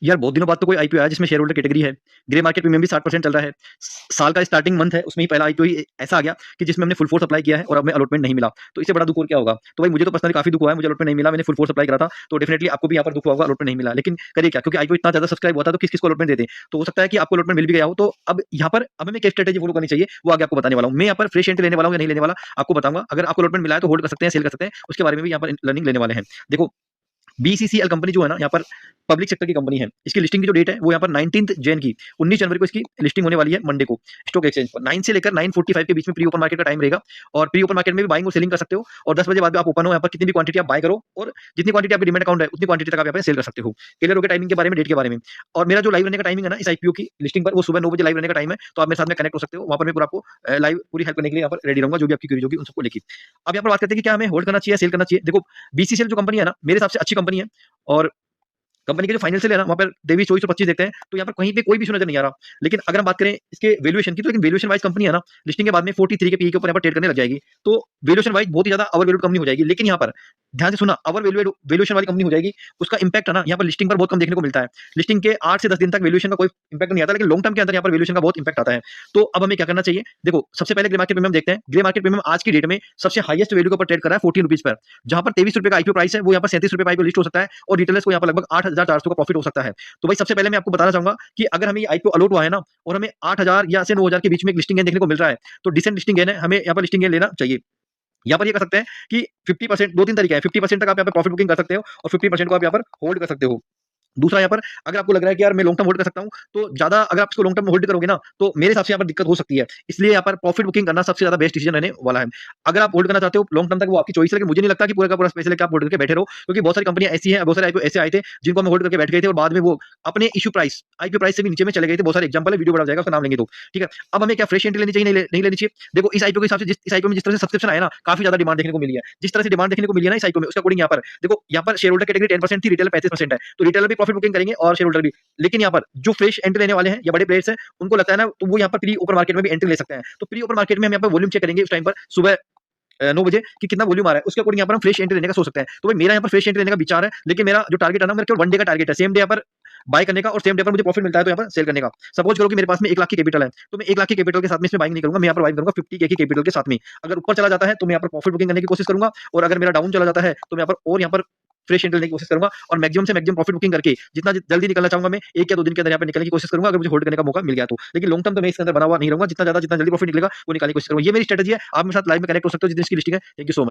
यार बहुत दिनों बाद तो कोई आईपीओ आया जिसमें शेयर होल्डर कैटेगरी है। ग्रे मार्केट प्रीमियम भी 60% चल रहा है। साल का स्टार्टिंग मंथ है, उसमें ही पहला आईपीओ ही ऐसा आ गया कि जिसमें हमने फुल फोर्स अप्लाई किया है और हमें अलॉटमेंट नहीं मिला। तो इससे बड़ा दुख और क्या होगा। तो भाई मुझे तो पर्सनली काफी दुख हुआ है, मुझे अलॉटमेंट नहीं मिला, मैंने फुल फोर्स अप्लाई करा था। तो डेफिनेटली आपको भी यहाँ पर दुख हुआ होगा, अलॉटमेंट नहीं मिला। लेकिन करिए क्या, क्योंकि आईपीओ इतना ज्यादा सब्सक्राइब हुआ था, तो किस किस को अलॉटमेंट देते। तो हो सकता है कि आपको अलॉटमेंट मिल भी गया हो। तो अब यहाँ पर अब हमें क्या स्ट्रेटेजी फॉलो करनी चाहिए वो आगे आपको बताने वाला हूँ। मैं यहाँ पर फ्रेश एंट्री लेने वाला हूँ या नहीं लेने वाला आपको बताऊंगा। अगर आपको अलॉटमेंट मिला है तो होल्ड कर सकते हैं, सेल कर सकते हैं, उसके बारे में भी यहाँ पर लर्निंग लेने वाले हैं। देखो, बीसीसीएल कंपनी जो है ना, यहाँ पर पब्लिक सेक्टर की कंपनी है। इसकी लिस्टिंग की जो डेट है वो यहाँ पर 19 जैन की 19 जनवरी को इसकी लिस्टिंग होने वाली है, मंडे को स्टॉक एक्सचेंज पर 9 से लेकर 9:45 के बीच में प्री ओपन मार्केट का टाइम रहेगा। और प्री ओपन मार्केट में भी बाइंग और सेलिंग कर सकते हो। और 10 बजे बाद भी आप ओपन हो, यहाँ पर कितनी भी क्वांटिटी आप बाय करो और जितनी क्वांटिटी आपकी डिमेट अकाउंट है उतनी क्वांटिटी तक आप यहाँ पे सेल कर सकते हो। क्लियर हो गया टाइमिंग के बारे में, डेट के बारे में। और मेरा जो लाइव रहने का टाइमिंग है ना इस आईपीओ की लिस्टिंग पर, वो सुबह 9 बजे लाइव रहने का टाइम है। तो आप मेरे साथ में कनेक्ट हो सकते हो, वहाँ पर मैं पूरा आपको लाइव पूरी हेल्प करने के लिए यहाँ पर रेडी रहूंगा, जो भी आपकी क्वेरी होगी उन सबको लेके। अब यहाँ पर बात करते हैं कि क्या हमें होल्ड करना चाहिए, सेल करना चाहिए। देखो, बीसीसीएल जो कंपनी है ना, मेरे हिसाब से अच्छी कंपनी है। और कंपनी के जो फाइनेंशियल है ना, वहाँ पर 23-24-25 देखते हैं तो यहाँ पर कहीं पे कोई भी इशू नजर नहीं आ रहा। लेकिन अगर हम बात करें इसके वैल्यूएशन की, तो लेकिन वैल्यूएशन वाइज कंपनी है ना, लिस्टिंग के बाद में 43 के पीई के ऊपर यहाँ पर ट्रेड करने लग जाएगी। तो वैल्यूएशन वाइज बहुत ही ज्यादा ओवर वैल्यूड कंपनी हो जाएगी। लेकिन यहाँ पर ध्यान से सुना, ओवर वैल्यूएशन वाली कंपनी हो जाएगी, उसका इंपैक्ट है ना यहाँ पर लिस्टिंग पर बहुत कम देखने को मिलता है। लिस्टिंग के 8 से 10 दिन तक वैल्यूएशन का कोई इंपैक्ट नहीं आता, लेकिन लॉन्ग टर्म के अंदर यहाँ पर वैल्यूएशन का बहुत इंपैक्ट आता है। तो अब हमें क्या करना चाहिए। देखो, सबसे पहले ग्रे मार्केट प्रीमियम देखते हैं। ग्रे मार्केट प्रीमियम आज की डेट में सबसे हाईएस्ट वैल्यू के ऊपर ट्रेड कर रहा है 14 रुपीज पर, जहां पर 23 रुपए का आईपीओ प्राइस है, वो यहाँ पर 37 रुपए आईपीओ लिस्ट हो सकता है। और रिटेलर्स को यहाँ पर लगभग 8,400 का प्रॉफिट हो सकता है। तो भाई सबसे पहले मैं आपको बताना चाहूंगा कि अगर हमें आईपीओ अलॉट हुआ है ना, और हमें 8,000 या से 9,000 के बीच में एक लिस्टिंग गेन देखने को मिल रहा है, तो डिसेंट लिस्टिंग गेन है, हमें यहाँ पर लिस्टिंग गेन लेना चाहिए। यहाँ पर ये कर सकते हैं कि 50%, दो तीन तरीके हैं। 50% तक आप यहाँ पर प्रॉफिट बुकिंग कर सकते हो और 50% को आप यहाँ पर होल्ड कर सकते हो। दूसरा, यहाँ पर अगर आपको लग रहा है कि यार मैं लॉन्ग टर्म होल्ड कर सकता हूँ, तो ज्यादा अगर आप इसको लॉन्ग टर्म होल्ड करोगे ना, तो मेरे हिसाब से यहाँ पर दिक्कत हो सकती है। इसलिए यहाँ पर प्रॉफिट बुकिंग करना सबसे ज्यादा बेस्ट डिसीजन रहने वाला है। अगर आप होल्ड करना चाहते हो लॉन्ग टर्म तक, वो आपकी चॉइस है। लेकिन मुझे नहीं लगता कि पूरा का पूरा स्पेशल आप होल्ड करके बैठे रहो, क्योंकि बहुत सारी कंपनियां ऐसी हैं, बहुत सारे आईपीओ ऐसे आए थे जिनको हम होल्ड करके बैठ गए थे और बाद में वो अपने इशू प्राइस आईपीओ प्राइस से भी नीचे में चले गए थे। बहुत सारे एग्जाम्पल है, वीडियो बड़ा जाएगा, उसका नाम लेंगे तो ठीक है। अब हमें क्या फ्रेश एंट्री लेनी चाहिए, नहीं लेनी चाहिए। देखो, इस आईपीओ के हिसाब से इस आईपीओ में जिस तरह से सब्सक्रिप्शन आया ना, काफी ज्यादा डिमांड देखने को मिली है। जिस तरह से डिमांड देखने को मिली है ना इस आईपीओ में, उसका अकॉर्डिंग यहाँ पर देखो, यहाँ पर शेयर होल्डर कैटेगरी 10% थी, रिटेलर 35% है। तो रिटेलर भी प्रॉफिट बुकिंग करेंगे और शेयर होल्डर भी। लेकिन यहाँ पर जो फ्रेश एंट्री लेने वाले हैं या बड़े प्लेयर्स हैं, उनको लगता है ना, तो वो यहाँ पर प्री ओपन मार्केट में भी एंट्री ले सकते हैं। तो प्री ओपन मार्केट में हम यहाँ पर वॉल्यूम चेक करेंगे उस टाइम पर सुबह 9 बजे कि कितना वॉल्यूम आ रहा है, उसके अकॉर्डिंग यहाँ पर हम फ्रेश एंट्री लेने का सोच सकते हैं। तो भाई मेरा यहाँ पर फ्रेश एंट्री लेने का विचार है, लेकिन मेरा जो टारगेट है ना, मेरा केवल 1 डे का टारगेट है। सेम डे यहाँ पर बाय करने का और सेम डे पर मुझे प्रॉफिट मिलता है तो यहाँ पर सेल करने का। सपोज करो कि मेरे पास में 1 लाख की कैपिटल है, तो मैं 1 लाख की कैपिटल के साथ में इसमें बाइंग नहीं करूंगा, मैं यहाँ पर बाइंग करूंगा 50 के की कैपिटल के साथ में। अगर ऊपर चला जाता है तो मैं यहाँ पर प्रॉफिट बुकिंग करने की कोशिश करूंगा, और अगर मेरा डाउन चला जाता है तो मैं यहाँ पर और यहाँ पर फ्रेश एंट्री लेने की कोशिश करूंगा। और मैक्सिमम से मैक्सिमम प्रॉफिट बुकिंग करके जितना जल्दी निकलना चाहूंगा मैं, 1 या 2 दिन के अंदर यहाँ पे निकलने की कोशिश करूंगा, अगर मुझे होल्ड करने का मौका मिल गया तो। लेकिन लॉन्ग टर्म तो मैं इसके अंदर बना हुआ नहीं रहूंगा, जितना जल्दी प्रॉफिट निकलेगा वो निकालने की कोशिश करूंगा। ये मेरी स्ट्रेटजी है। आप मेरे साथ लाइव में कनेक्ट हो सकते हो जिस दिन इसकी लिस्टिंग है। Thank you so much.